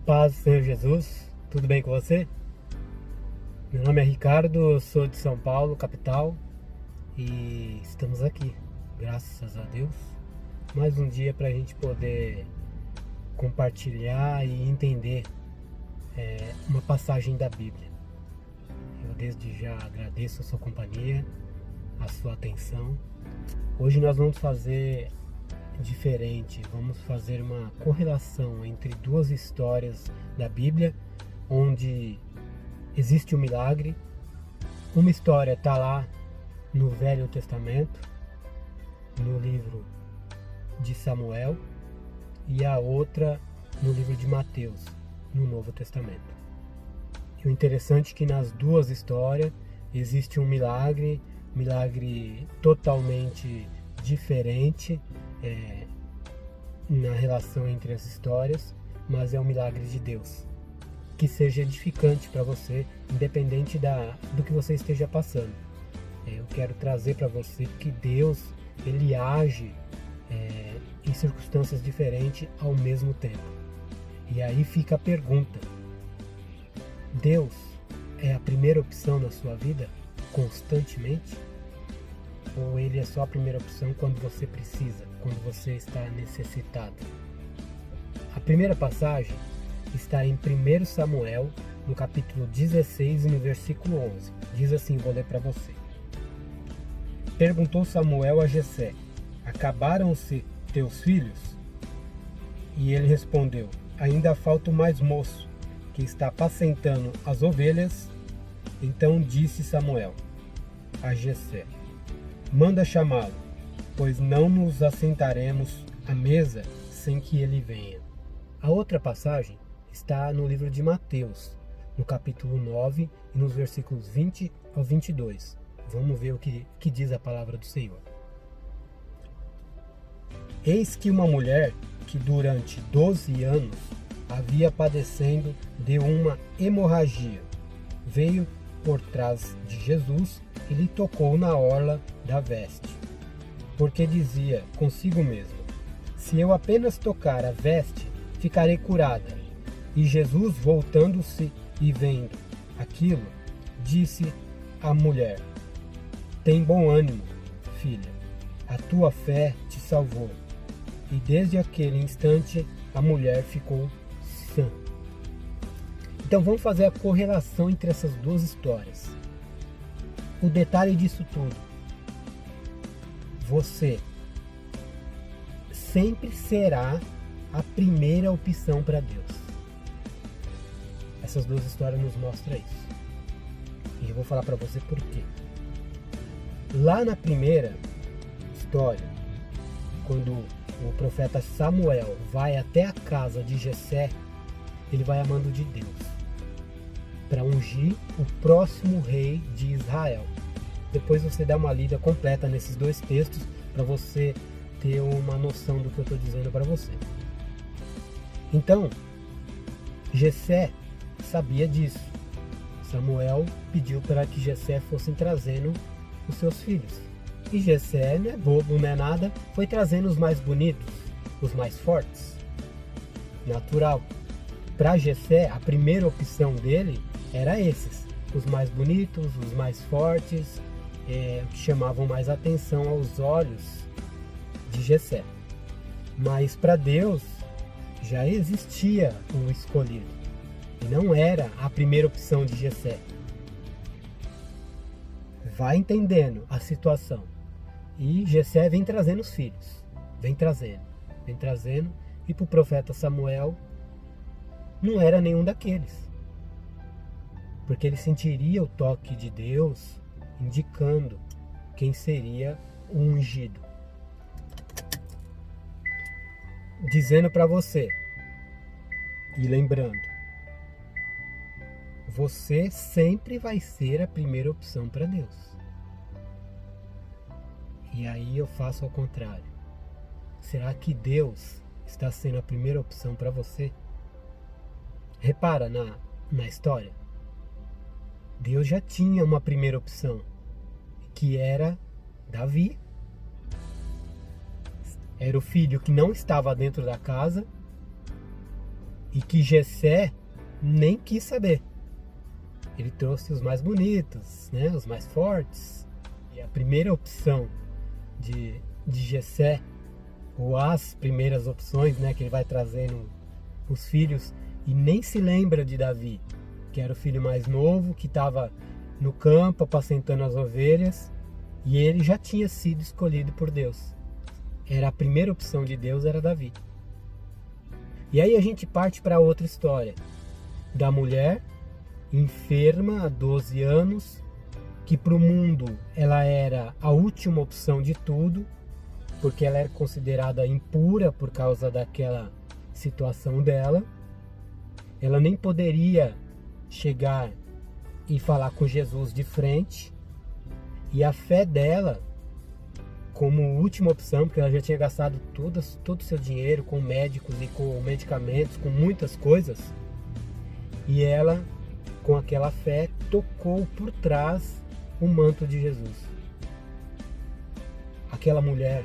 Paz do Senhor Jesus, tudo bem com você? Meu nome é Ricardo, sou de São Paulo, capital, e estamos aqui, graças a Deus. Mais um dia para a gente poder compartilhar e entender uma passagem da Bíblia. Eu desde já agradeço a sua companhia, a sua atenção. Hoje nós vamos fazer diferente, vamos fazer uma correlação entre duas histórias da Bíblia, onde existe um milagre. Uma história está lá no Velho Testamento, no livro de Samuel, e a outra no livro de Mateus, no Novo Testamento. E o interessante é que nas duas histórias existe um milagre totalmente diferente na relação entre as histórias, mas é um milagre de Deus, que seja edificante para você, independente do que você esteja passando. Eu quero trazer para você que Deus, Ele age em circunstâncias diferentes ao mesmo tempo. E aí fica a pergunta: Deus é a primeira opção na sua vida constantemente? Ou Ele é só a primeira opção quando você precisa, quando você está necessitado? A primeira passagem está em 1 Samuel, no capítulo 16 e no versículo 11. Diz assim, vou ler para você. Perguntou Samuel a Jessé: acabaram-se teus filhos? E ele respondeu: ainda falta o mais moço, que está apacentando as ovelhas. Então disse Samuel a Jessé: manda chamá-lo, pois não nos assentaremos à mesa sem que ele venha. A outra passagem está no livro de Mateus, no capítulo 9 e nos versículos 20 ao 22. Vamos ver o que diz a palavra do Senhor. Eis que uma mulher que durante 12 anos havia padecendo de uma hemorragia veio por trás de Jesus e lhe tocou na orla da veste, porque dizia consigo mesmo: se eu apenas tocar a veste, ficarei curada. E Jesus, voltando-se e vendo aquilo, disse à mulher: tem bom ânimo, filha, a tua fé te salvou. E desde aquele instante a mulher ficou sã. Então vamos fazer a correlação entre essas duas histórias. O detalhe disso tudo: você sempre será a primeira opção para Deus. Essas duas histórias nos mostram isso. E eu vou falar para você por quê. Lá na primeira história, quando o profeta Samuel vai até a casa de Jessé, ele vai a mando de Deus para ungir o próximo rei de Israel. Depois você dá uma lida completa nesses dois textos para você ter uma noção do que eu estou dizendo para você. Então, Jessé sabia disso. Samuel pediu para que Jessé fosse trazendo os seus filhos. E Jessé, não é bobo, não é nada, foi trazendo os mais bonitos, os mais fortes. Natural. Para Jessé, a primeira opção dele era esses, os mais bonitos, os mais fortes, que chamavam mais atenção aos olhos de Jessé. Mas para Deus já existia um escolhido, e não era a primeira opção de Jessé. Vai entendendo a situação. E Jessé vem trazendo os filhos, vem trazendo, e para o profeta Samuel não era nenhum daqueles, porque ele sentiria o toque de Deus indicando quem seria o ungido, dizendo para você e lembrando: você sempre vai ser a primeira opção para Deus. E aí eu faço ao contrário. Será que Deus está sendo a primeira opção para você? Repara na história. Deus já tinha uma primeira opção, que era Davi. Era o filho que não estava dentro da casa e que Jessé nem quis saber. Ele trouxe os mais bonitos, né? Os mais fortes. E a primeira opção de Jessé, ou as primeiras opções, né, que ele vai trazendo os filhos, e nem se lembra de Davi, que era o filho mais novo, que estava no campo apacentando as ovelhas, e ele já tinha sido escolhido por Deus. Era a primeira opção de Deus, era Davi. E aí a gente parte para outra história, da mulher enferma há 12 anos, que para o mundo ela era a última opção de tudo, porque ela era considerada impura por causa daquela situação dela. Ela nem poderia chegar e falar com Jesus de frente. E a fé dela, como última opção, porque ela já tinha gastado todo o seu dinheiro com médicos e com medicamentos, com muitas coisas, e ela, com aquela fé, tocou por trás o manto de Jesus. Aquela mulher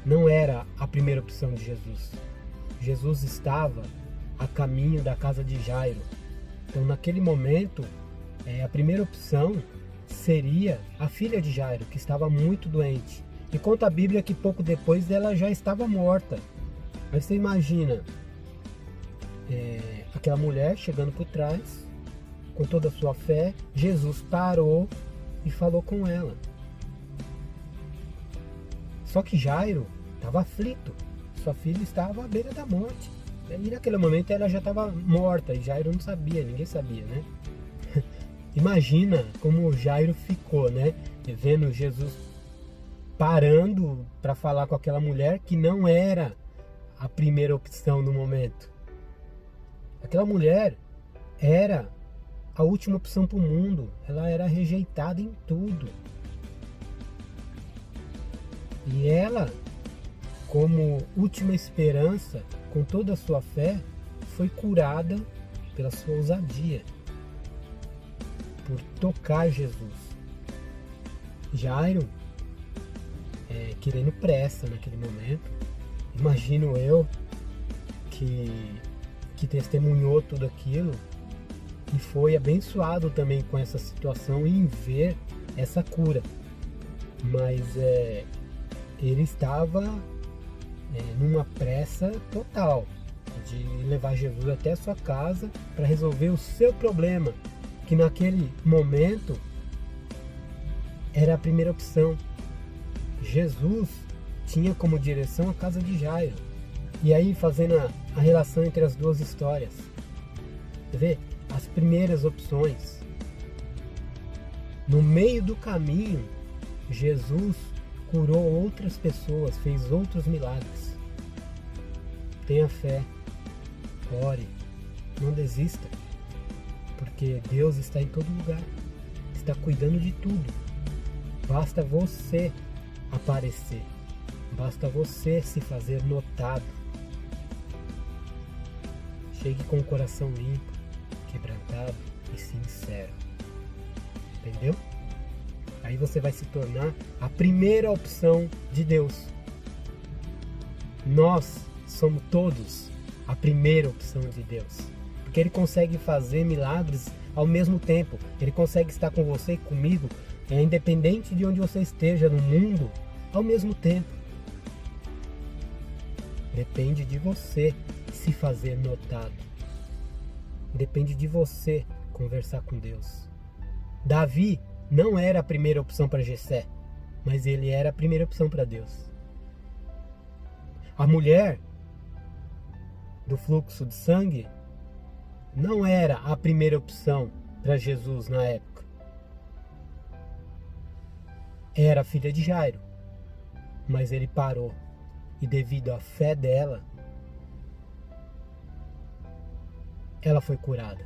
não era a primeira opção de Jesus. Jesus estava a caminho da casa de Jairo. Então, naquele momento, a primeira opção seria a filha de Jairo, que estava muito doente. E conta a Bíblia que pouco depois ela já estava morta. Mas você imagina aquela mulher chegando por trás, com toda a sua fé. Jesus parou e falou com ela. Só que Jairo estava aflito. Sua filha estava à beira da morte. E naquele momento ela já estava morta e Jairo não sabia, ninguém sabia, né? Imagina como Jairo ficou, né? Vendo Jesus parando para falar com aquela mulher que não era a primeira opção no momento. Aquela mulher era a última opção para o mundo. Ela era rejeitada em tudo. E ela, como última esperança, com toda a sua fé, foi curada pela sua ousadia, por tocar Jesus. Jairo, querendo pressa naquele momento, imagino eu, que testemunhou tudo aquilo e foi abençoado também com essa situação e em ver essa cura. Mas ele estava numa pressa total de levar Jesus até a sua casa para resolver o seu problema, que naquele momento era a primeira opção. Jesus tinha como direção a casa de Jairo. E aí, fazendo a relação entre as duas histórias, você vê as primeiras opções. No meio do caminho, Jesus curou outras pessoas, fez outros milagres. Tenha fé, ore, não desista, porque Deus está em todo lugar, está cuidando de tudo. Basta você aparecer, basta você se fazer notado. Chegue com o coração limpo, quebrantado e sincero. Entendeu? Aí você vai se tornar a primeira opção de Deus. Nós somos todos a primeira opção de Deus. Porque Ele consegue fazer milagres ao mesmo tempo. Ele consegue estar com você e comigo, independente de onde você esteja no mundo, ao mesmo tempo. Depende de você se fazer notado. Depende de você conversar com Deus. Davi não era a primeira opção para Jessé, mas ele era a primeira opção para Deus. A mulher do fluxo de sangue não era a primeira opção para Jesus na época. Era a filha de Jairo, mas ele parou e devido à fé dela, ela foi curada.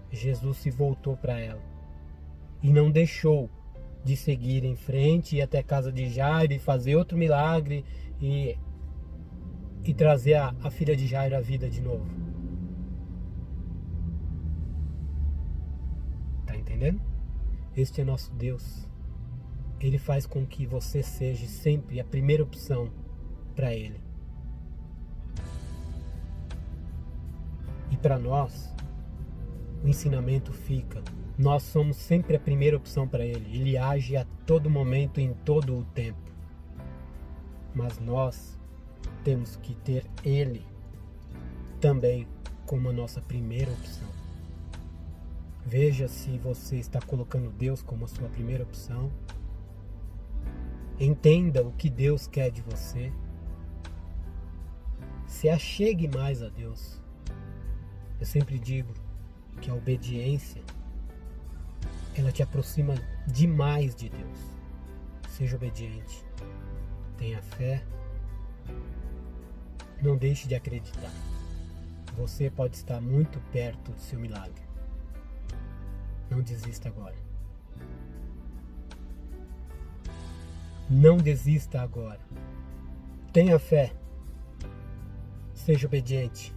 Jesus se voltou para ela e não deixou de seguir em frente, ir até a casa de Jairo e fazer outro milagre e trazer a filha de Jairo à vida de novo. Tá entendendo? Este é nosso Deus. Ele faz com que você seja sempre a primeira opção para Ele. E para nós, o ensinamento fica: nós somos sempre a primeira opção para Ele. Ele age a todo momento, em todo o tempo. Mas nós temos que ter Ele também como a nossa primeira opção. Veja se você está colocando Deus como a sua primeira opção. Entenda o que Deus quer de você. Se achegue mais a Deus. Eu sempre digo que a obediência, ela te aproxima demais de Deus. Seja obediente. Tenha fé. Não deixe de acreditar. Você pode estar muito perto do seu milagre. Não desista agora. Não desista agora. Tenha fé. Seja obediente.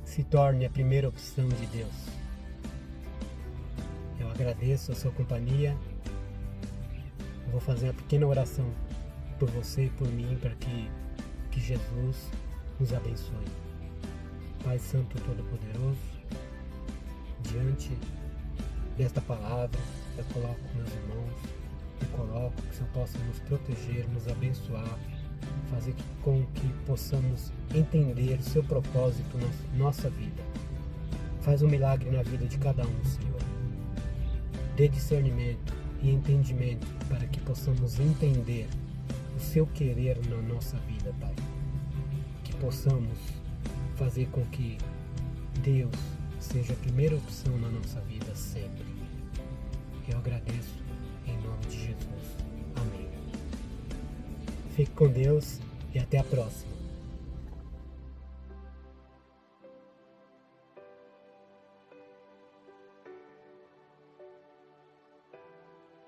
Se torne a primeira opção de Deus. Eu agradeço a sua companhia. Eu vou fazer uma pequena oração por você e por mim, para que Jesus nos abençoe. Pai Santo Todo-Poderoso, diante desta palavra, eu coloco meus irmãos e coloco que o Senhor possa nos proteger, nos abençoar, fazer com que possamos entender o seu propósito na nossa vida. Faz um milagre na vida de cada um, Senhor. Dê discernimento e entendimento para que possamos entender o seu querer na nossa vida, Pai. Que possamos fazer com que Deus seja a primeira opção na nossa vida sempre. Eu agradeço em nome de Jesus. Amém. Fique com Deus e até a próxima.